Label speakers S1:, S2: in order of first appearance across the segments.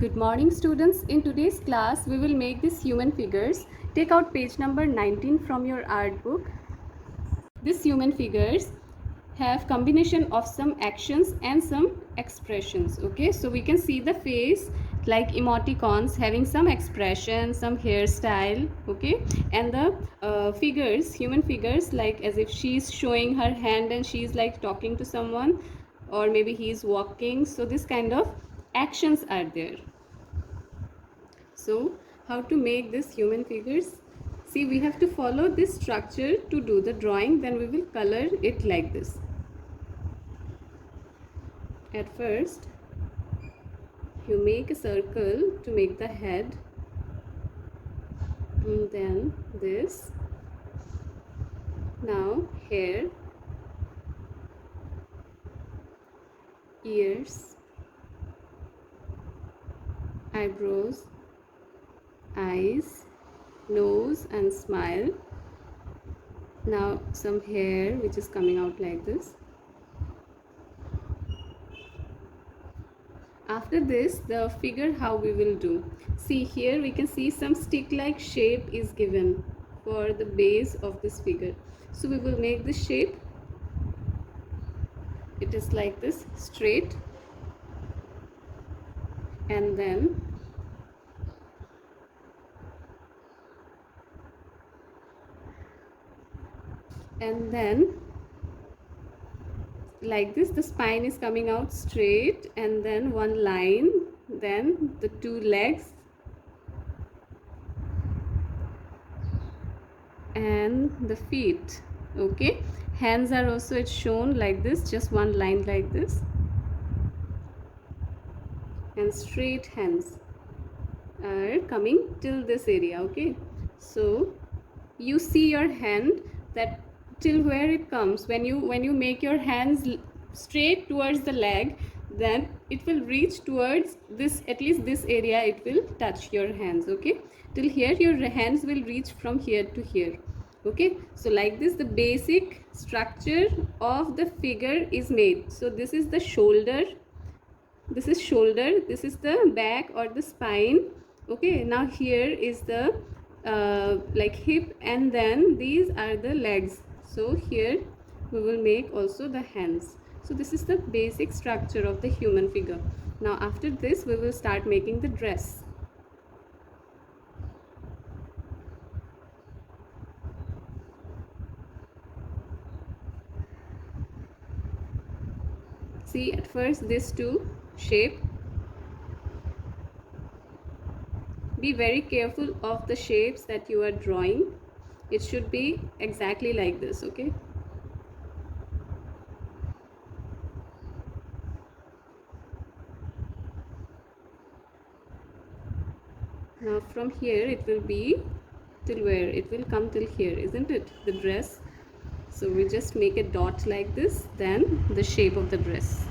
S1: Good morning students. In today's class we will make these human figures. Take out page number 19 from your art book. These human figures have combination of some actions and some expressions. Okay, so we can see the face like emoticons having some expression, some hairstyle. Okay, and the figures, human figures, like as if she's showing her hand and she's like talking to someone, or maybe he's walking. So this kind of actions are there. So how to make this human figures? See, we have to follow this structure to do the drawing, then we will color it like this. At first, you make a circle to make the head, and then this. Now hair, ears, eyebrows, eyes, nose and smile. Now some hair which is coming out like this. After this, the figure how we will do. See, here we can see some stick like shape is given for the base of this figure. So we will make the shape. It is like this, straight, and then like this, the spine is coming out straight, and then one line, then the two legs, and the feet. Okay, hands are also it's shown like this, just one line like this, and straight hands are coming till this area. Okay, so you see your hand that till where it comes. When you make your hands straight towards the leg, then it will reach towards this, at least this area it will touch your hands. Okay, till here your hands will reach from here to here. Okay, so like this the basic structure of the figure is made. So this is the shoulder, this is shoulder, this is the back or the spine. Okay, now here is the like hip, and then these are the legs. So here we will make also the hands. So this is the basic structure of the human figure. Now after this we will start making the dress. See, at first this two shape. Be very careful of the shapes that you are drawing. It should be exactly like this. Okay, now from here it will be till where it will come, till here, isn't it, the dress? So we just make a dot like this, then the shape of the dress.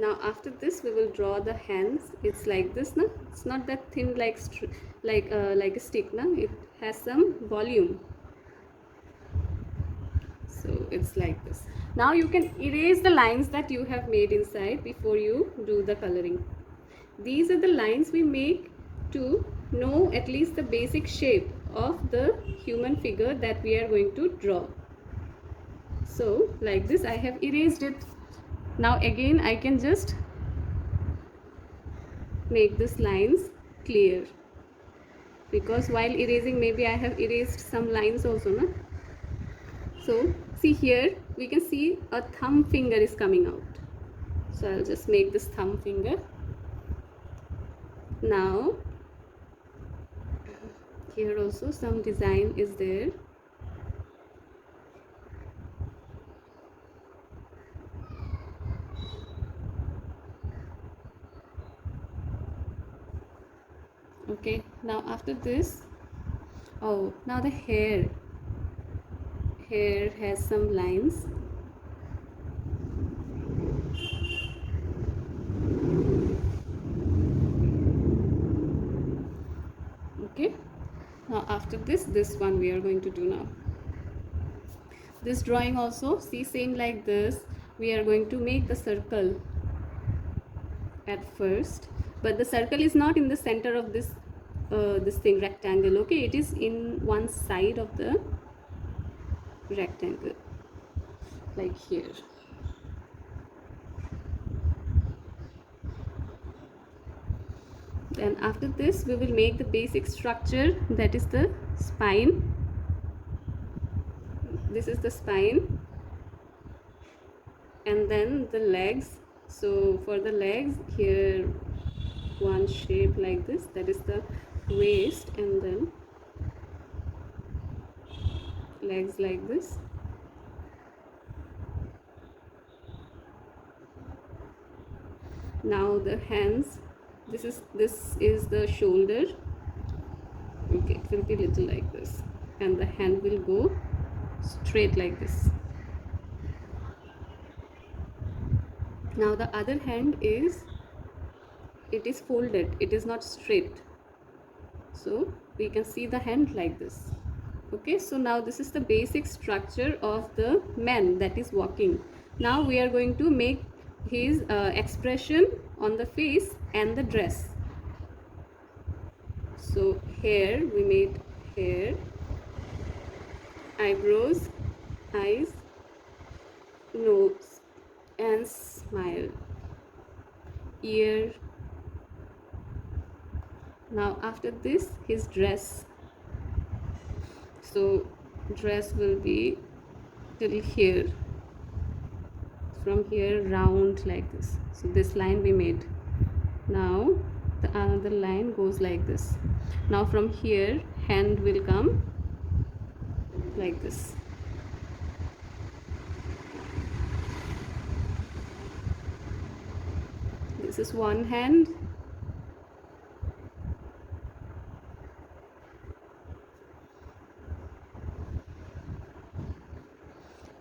S1: Now after this we will draw the hands. It's like this, na? It's not that thin like like a stick, na? It has some volume. So it's like this. Now you can erase the lines that you have made inside before you do the coloring. These are the lines we make to know at least the basic shape of the human figure that we are going to draw. So like this I have erased it. Now again I can just make these lines clear, because while erasing maybe I have erased some lines also, no? So see, here we can see a thumb finger is coming out. So I'll just make this thumb finger. Now here also some design is there. Okay, now after this, oh, now the hair has some lines. Okay, now after this one we are going to do now. This drawing also, see, same like this. We are going to make the circle at first, but the circle is not in the center of this thing, rectangle. Okay, it is in one side of the rectangle, like here. Then after this we will make the basic structure, that is the spine. This is the spine, and then the legs. So for the legs, here one shape like this, that is the waist, and then legs like this. Now the hands, this is the shoulder. Okay, it will be little like this, and the hand will go straight like this. Now the other hand is, it is folded, it is not straight, so we can see the hand like this. Okay, so now this is the basic structure of the man that is walking. Now we are going to make his expression on the face and the dress. So hair, we made hair, eyebrows, eyes, nose and smile, ear. Now after this, his dress. So dress will be till here, from here round like this. So this line we made. Now the another line goes like this. Now from here, hand will come like this. This is one hand,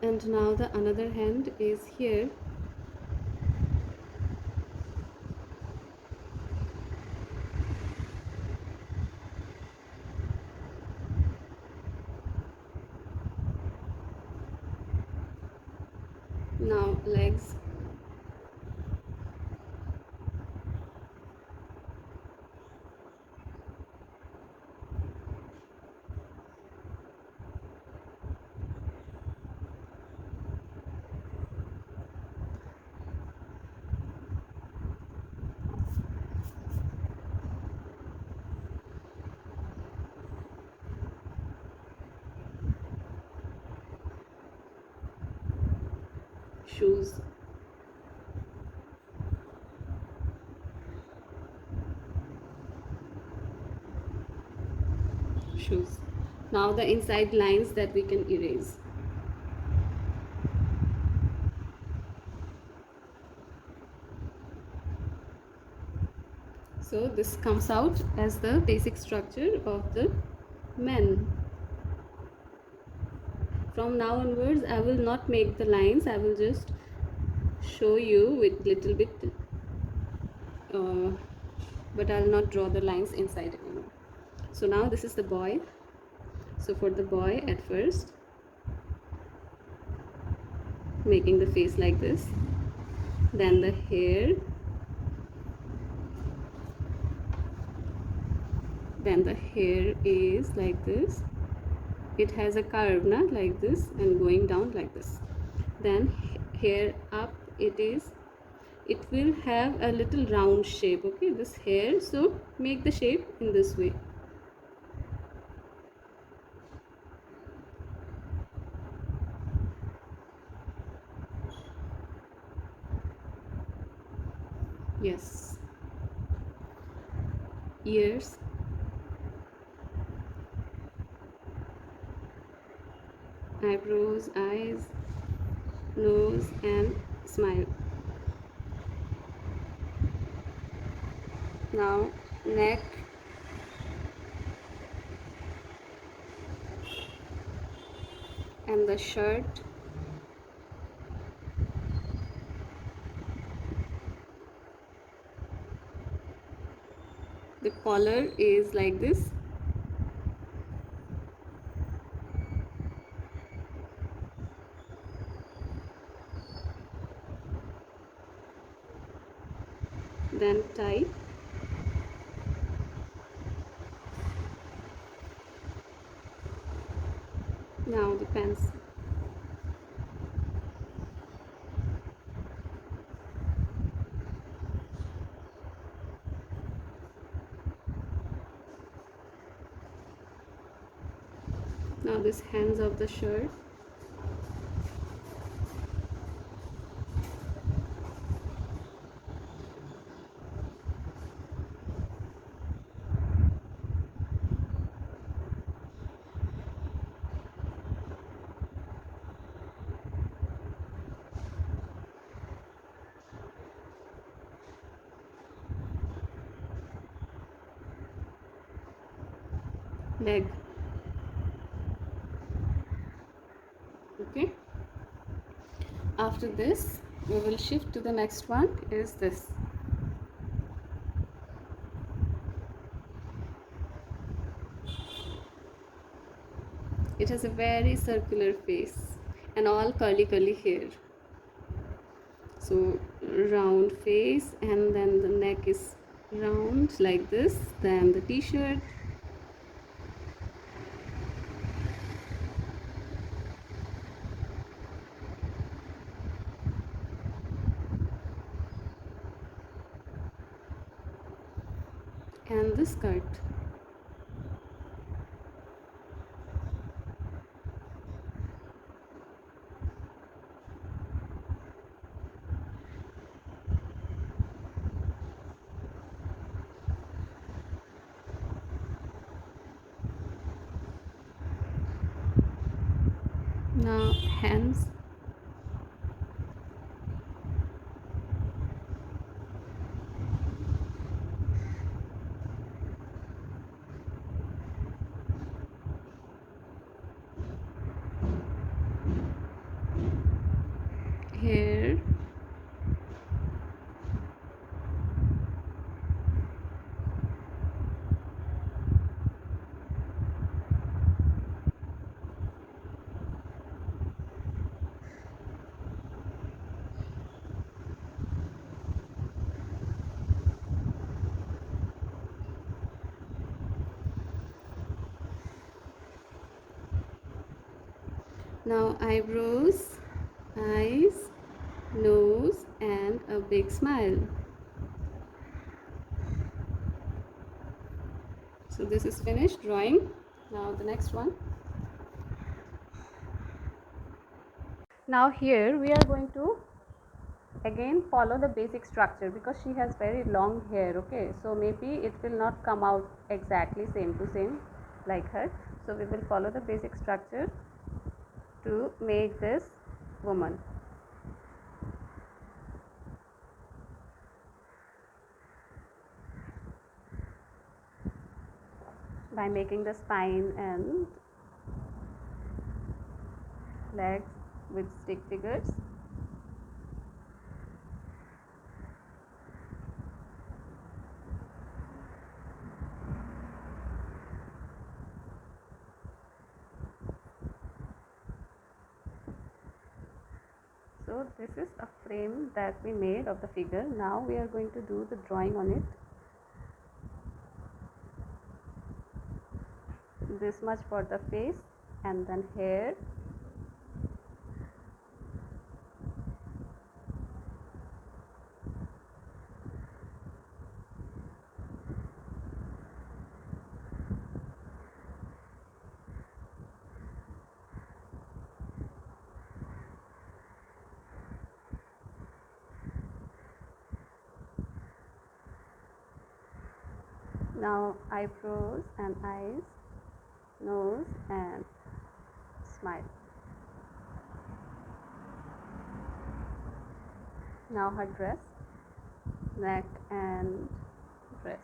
S1: and now the another hand is here. Now legs, shoes, shoes. Now the inside lines that we can erase. So this comes out as the basic structure of the men. From now onwards, I will not make the lines, I will just show you with little bit, but I will not draw the lines inside anymore. So now this is the boy. So for the boy, at first, making the face like this, then the hair, then the hair is like this. It has a curve, na, like this, and going down like this. Then hair up, it will have a little round shape. Okay, this hair, so make the shape in this way. Yes, ears, eyebrows, eyes, nose and smile. Now neck, and the shirt, the collar is like this. then tie. Now the pants. Now this hands of the shirt. Leg. Okay, after this we will shift to the next one, is this. It has a very circular face and all curly hair. So round face, and then the neck is round like this. Then the t-shirt. And the skirt. Now hands. Hair. Now eyebrows, eyes, nose, and a big smile. So this is finished drawing. Now the next one. Now here we are going to again follow the basic structure, because she has very long hair. Okay, so maybe it will not come out exactly same to same like her. So we will follow the basic structure to make this woman. By making the spine and legs with stick figures. So this is a frame that we made of the figure. Now we are going to do the drawing on it. This much for the face, and then hair, now eyebrows and eyes, nose and smile. Now her dress, neck and dress.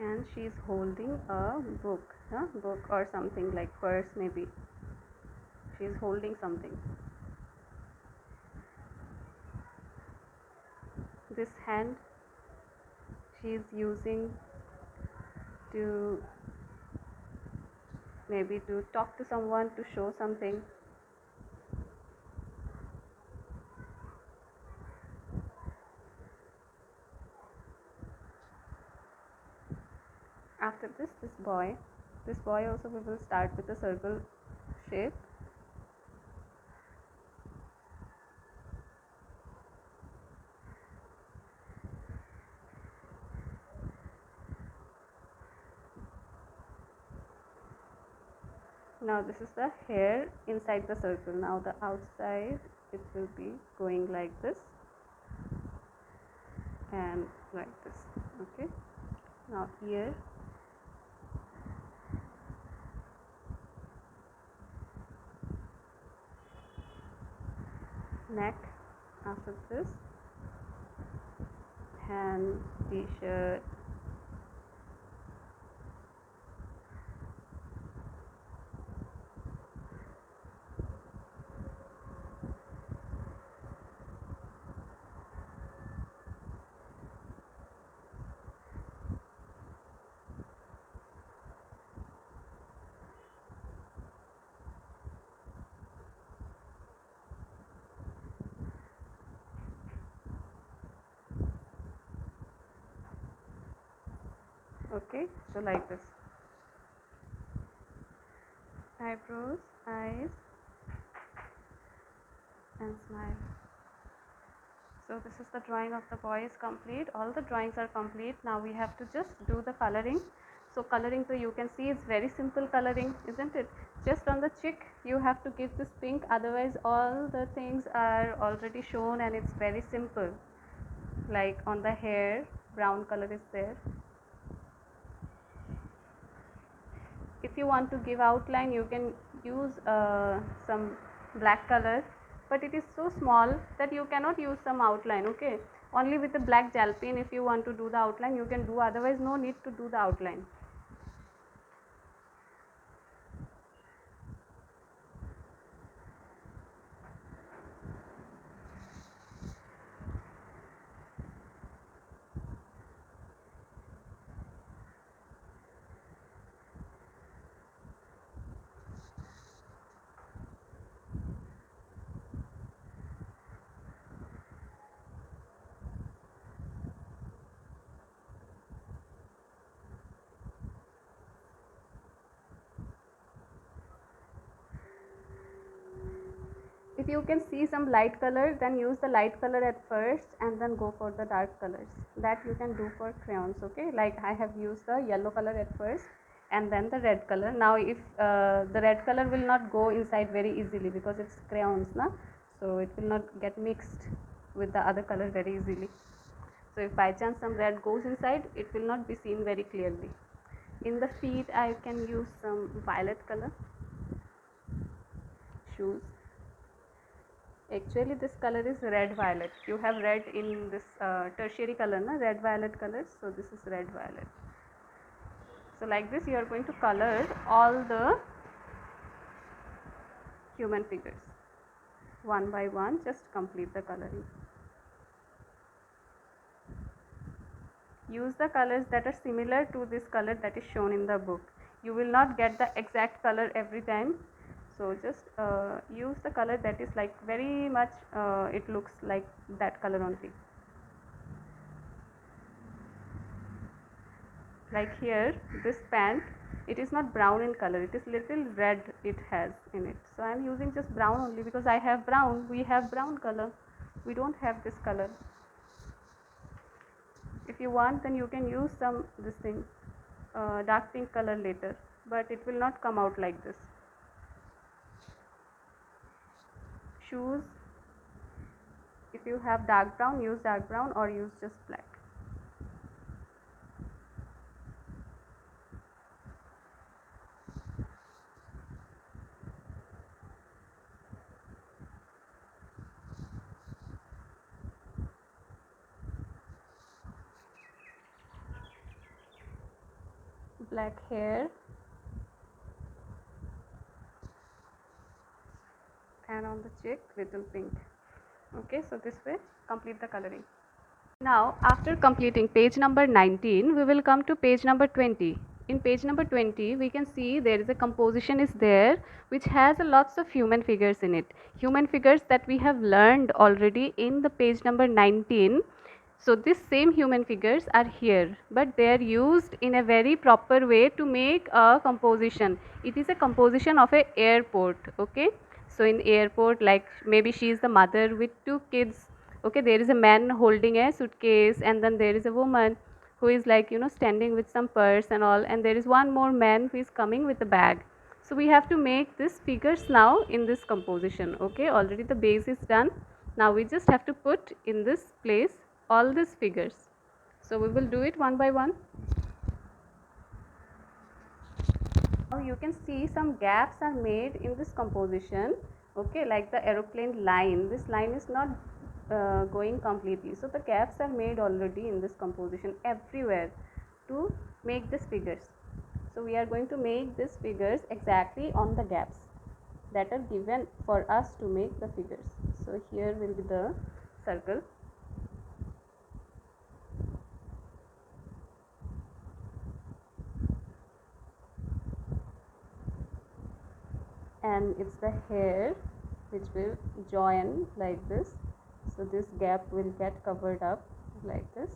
S1: and she's holding a book, book or something like purse maybe. She's holding something. This hand she's using to maybe to talk to someone, to show something. After this boy also we will start with a circle shape. Now this is the hair inside the circle. Now the outside it will be going like this and like this. Okay, now here neck, after this hand, t-shirt, okay, so like this. Eyebrows, eyes and smile. So this is the drawing of the boy is complete. All the drawings are complete. Now we have to just do the coloring. So coloring, so you can see it's very simple coloring, isn't it? Just on the cheek you have to give this pink, otherwise all the things are already shown and it's very simple. Like on the hair, brown color is there. If you want to give outline, you can use some black color, but it is so small that you cannot use some outline. Okay, only with the black gel pen if you want to do the outline you can do, otherwise no need to do the outline. If you can see some light color, then use the light color at first and then go for the dark colors. That you can do for crayons. Okay, like I have used the yellow color at first and then the red color. Now if the red color will not go inside very easily because it's crayons na, so it will not get mixed with the other color very easily. So if by chance some red goes inside, it will not be seen very clearly. In the feet I can use some violet color. Shoes, actually this color is red violet. You have red in this tertiary color na, red violet colors, so this is red violet. So like this you are going to color all the human figures one by one. Just complete the coloring. Use the colors that are similar to this color that is shown in the book. You will not get the exact color every time, so just use the color that is like very much it looks like that color only. Like here this pant, it is not brown in color, it is little red it has in it, so I am using just brown only because I have brown, we have brown color, we don't have this color. If you want then you can use some this thing dark pink color later, but it will not come out like this. Shoes, if you have dark brown, use dark brown or use just black. black hair, and on the cheek little pink. Okay, so this way complete the coloring. Now after completing page number 19, we will come to page number 20. In page number 20, we can see there is a composition is there which has a lots of human figures in it. Human figures that we have learned already in the page number 19. So this same human figures are here, but they are used in a very proper way to make a composition. It is a composition of a airport. Okay, so in airport, like maybe she is the mother with two kids. Okay, there is a man holding a suitcase, and then there is a woman who is like standing with some purse and all, and there is one more man who is coming with a bag. So we have to make these figures now in this composition. Okay, already the base is done. Now we just have to put in this place all these figures. So we will do it one by one. Now you can see some gaps are made in this composition. Okay, like the aeroplane line, this line is not going completely, so the gaps are made already in this composition everywhere to make these figures. So we are going to make these figures exactly on the gaps that are given for us to make the figures. So here will be the circle, and it's the hair which will join like this. So this gap will get covered up like this.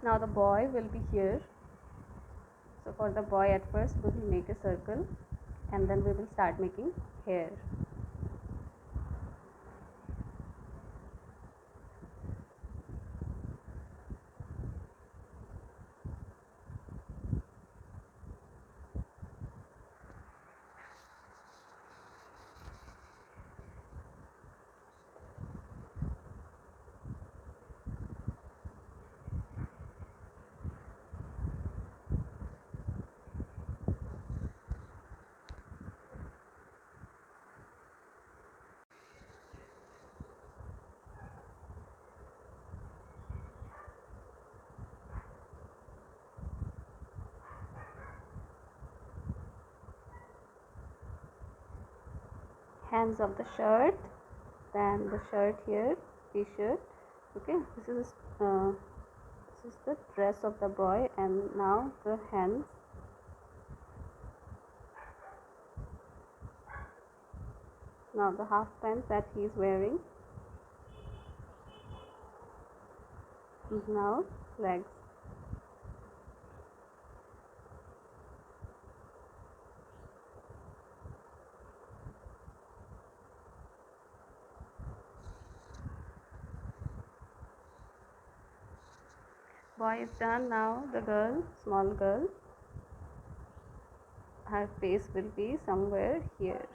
S1: Now the boy will be here. So for the boy, at first we will make a circle, and then we will start making hair. Hands of the shirt, then the shirt here, t-shirt. Okay, this is the dress of the boy, and now the hands. Now the half pants that he is wearing. Now legs. Boy is done. Now the girl, small girl, her face will be somewhere here.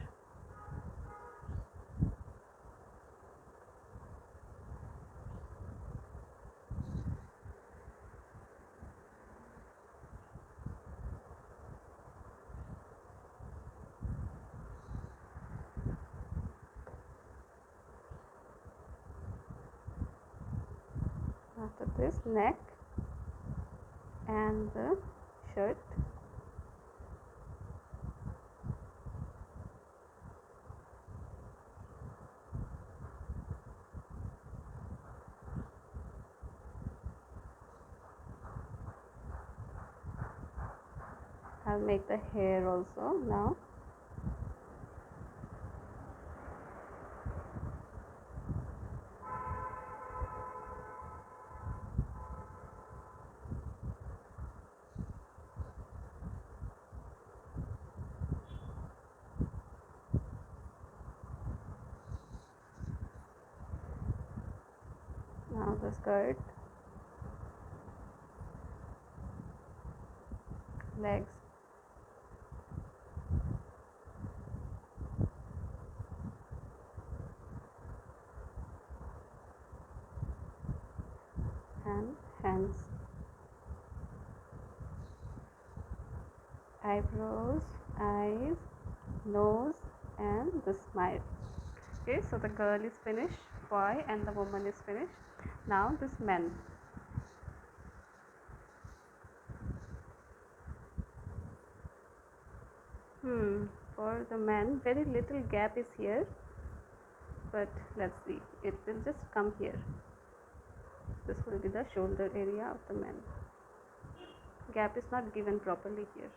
S1: After this, neck and the shirt. I'll make the hair also now. Now the skirt, legs, and hands, eyebrows, eyes, nose, and the smile. Okay, so the girl is finished, boy and the woman is finished. Now this man. For the man, very little gap is here, but let's see, it will just come here. This will be the shoulder area of the man. Gap is not given properly here.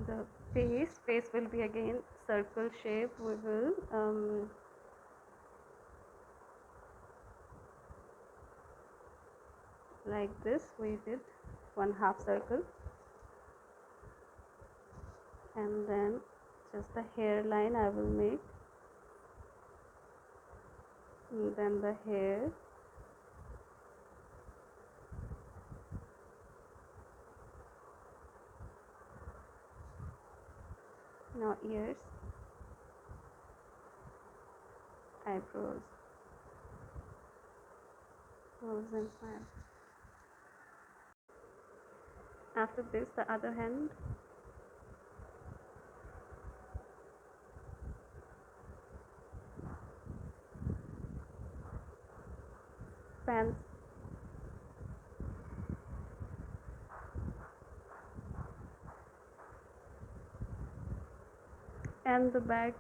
S1: The face will be again circle shape. We will like this, we did one half circle, and then just the hairline I will make, and then the hair, now ears, eyebrows, nose and smile. After this, the other hand, pants, and the bag.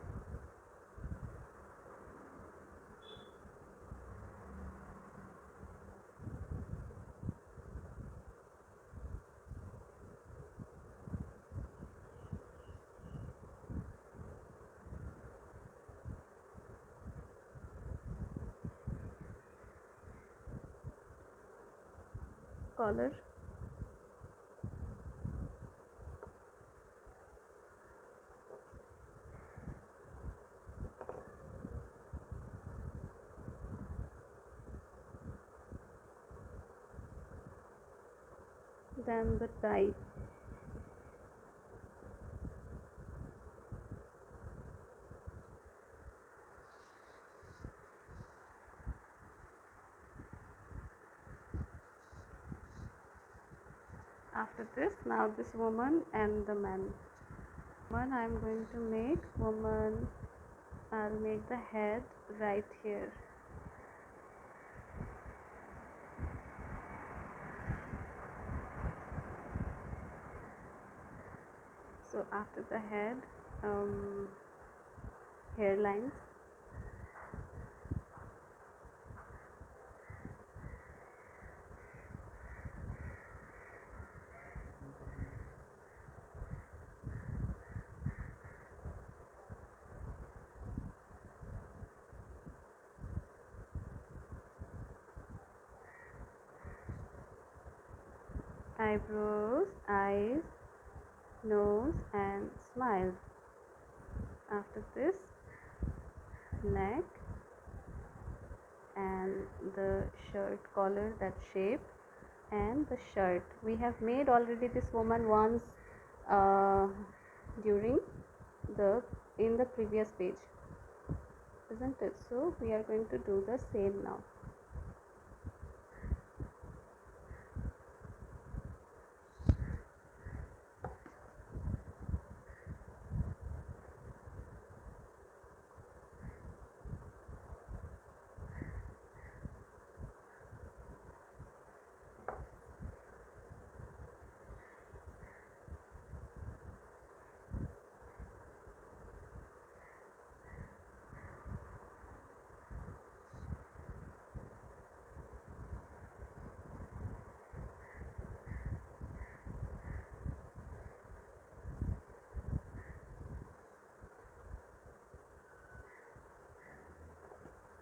S1: Collar, then the tie. After this, now this woman and the man. One I'm going to make woman. I'll make the head right here. after the head, hairlines. Eyebrows, eyes, nose and smile. After this, neck and the shirt collar, that shape, and the shirt. We have made already this woman once during the in the previous page, isn't it? So we are going to do the same now.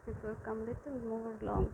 S1: It will come little more long.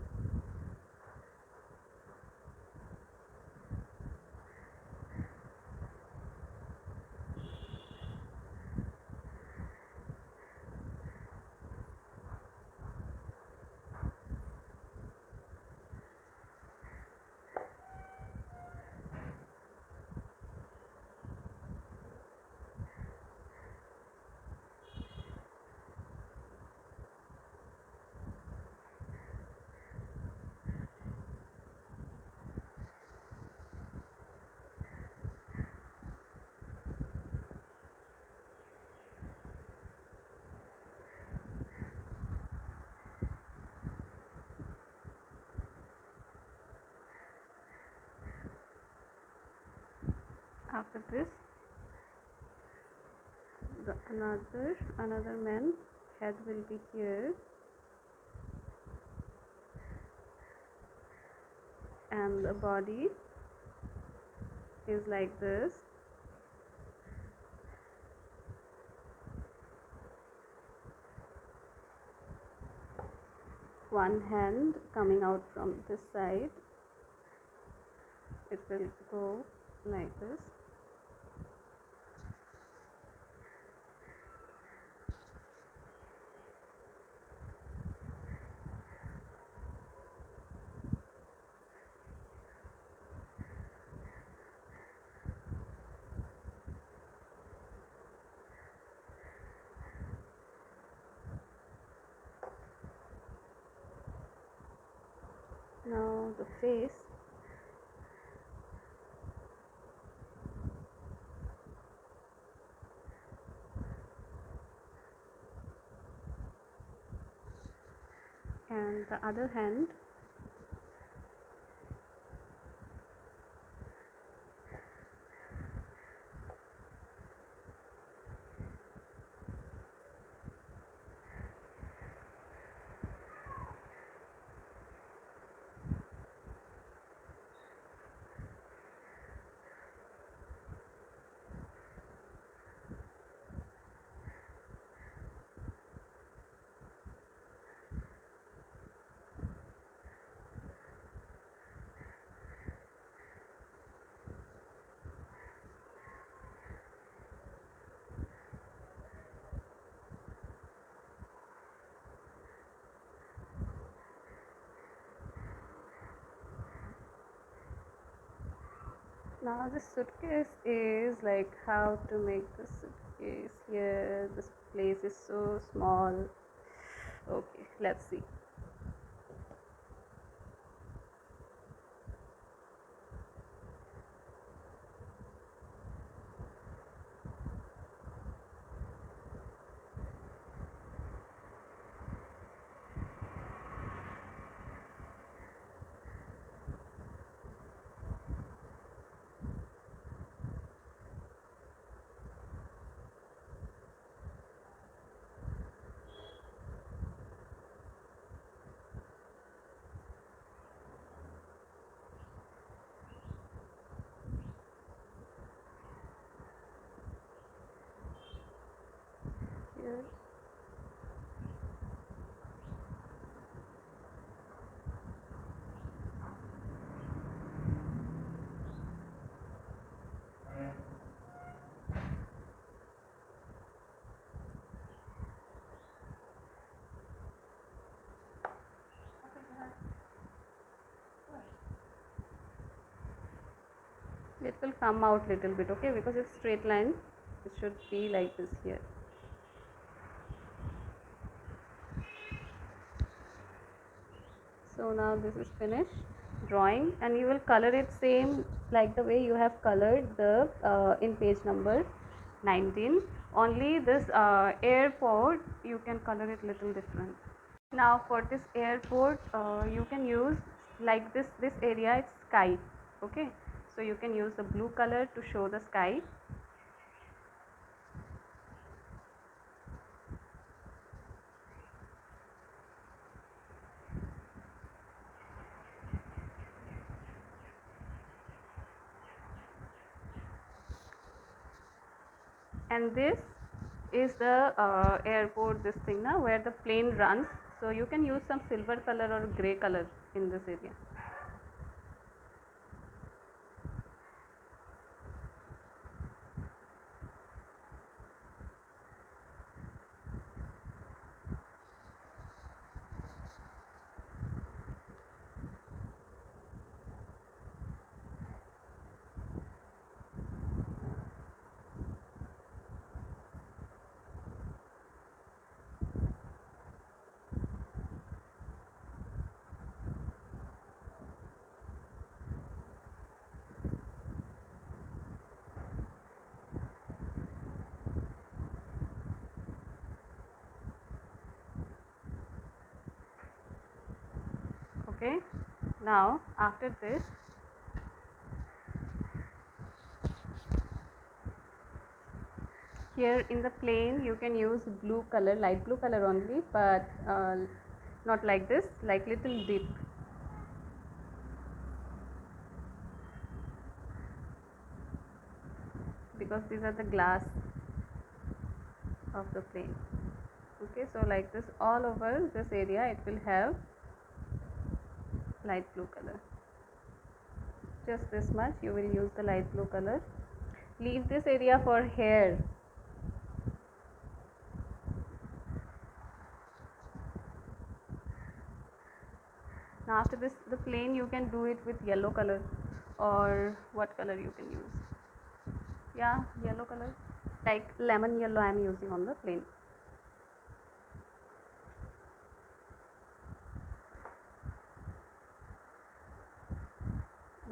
S1: After this, another man head will be here, and the body is like this. One hand coming out from this side, it will go like this. Now the face. And the other hand. Now this suitcase is like how to make the suitcase. Here this place is so small. Okay, let's see. it will come out little bit, okay, because it's straight line, it should be like this here. So now this is finished drawing, and you will color it same like the way you have colored the in page number 19. Only this airport you can color it little different. Now for this airport you can use like this area is sky, okay, so you can use the blue color to show the sky. And this is the airport, this thing now where the plane runs, so you can use some silver color or gray color in this area. Okay, now after this here in the plane you can use blue color, light blue color only, but not like this, like little deep, because these are the glass of the plane. Okay, so like this all over this area it will have light blue color. Just this much you will use the light blue color. Leave this area for hair. Now after this the plane you can do it with yellow color, or what color you can use, yeah, yellow color, like lemon yellow I am using on the plane.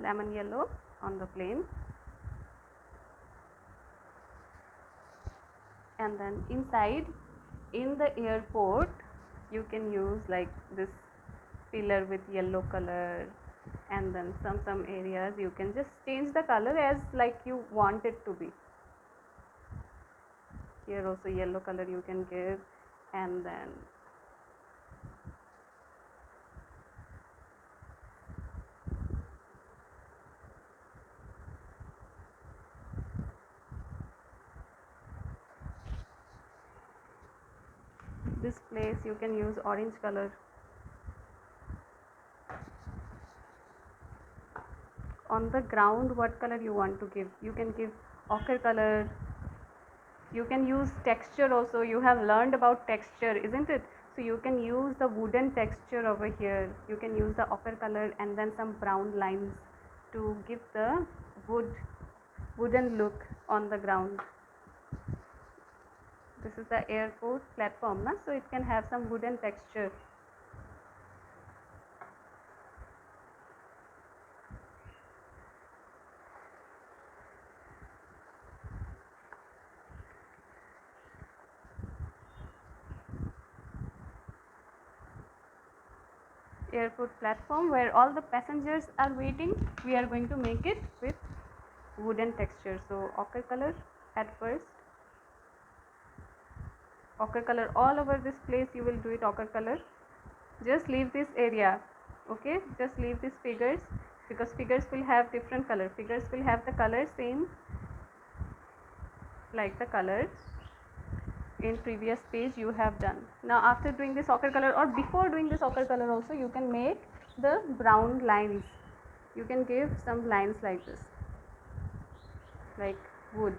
S1: Lemon yellow on the plane. And then inside in the airport you can use like this pillar with yellow color, and then some areas you can just change the color as like you want it to be. Here also yellow color you can give, and then this place you can use orange color. On the ground what color you want to give, you can give ochre color. You can use texture also, you have learned about texture, isn't it? So you can use the wooden texture over here, you can use the ochre color and then some brown lines to give the wooden look on the ground. This is the airport platform na? So it can have some wooden texture. Airport platform where all the passengers are waiting, we are going to make it with wooden texture. So ochre color at first, ochre color all over this place, you will do it ochre color. Just leave this area, okay, just leave these figures, because figures will have different color, figures will have the color same like the colors in previous page you have done. Now after doing this ochre color, or before doing this ochre color also, you can make the brown lines, you can give some lines like this, like wood.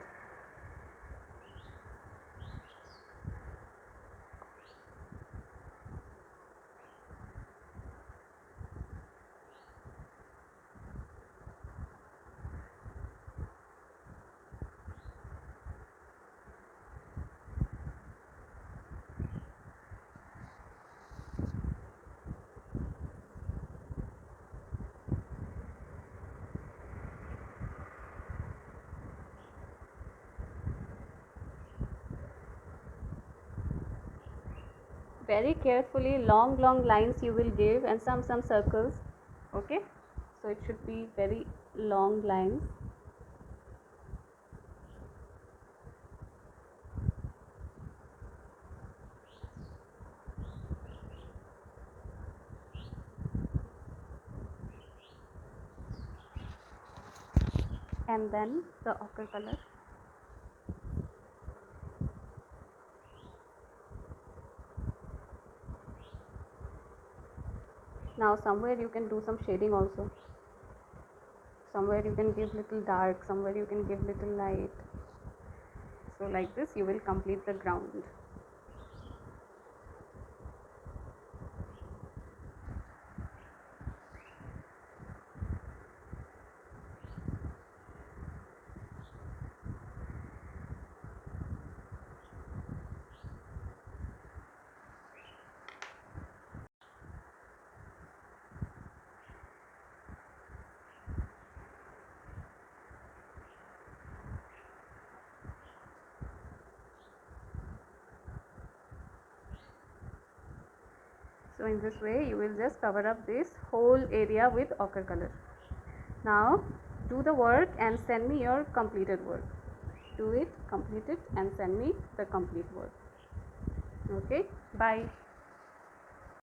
S1: very carefully, long lines you will give, and some circles. Okay, so it should be very long lines. And then the ochre color. Now somewhere you can do some shading also. Somewhere you can give little dark, somewhere you can give little light. So like this you will complete the ground. So in this way you will just cover up this whole area with ochre color. Now do the work and send me your completed work. Do it, complete it, and send me the complete work. Okay, bye.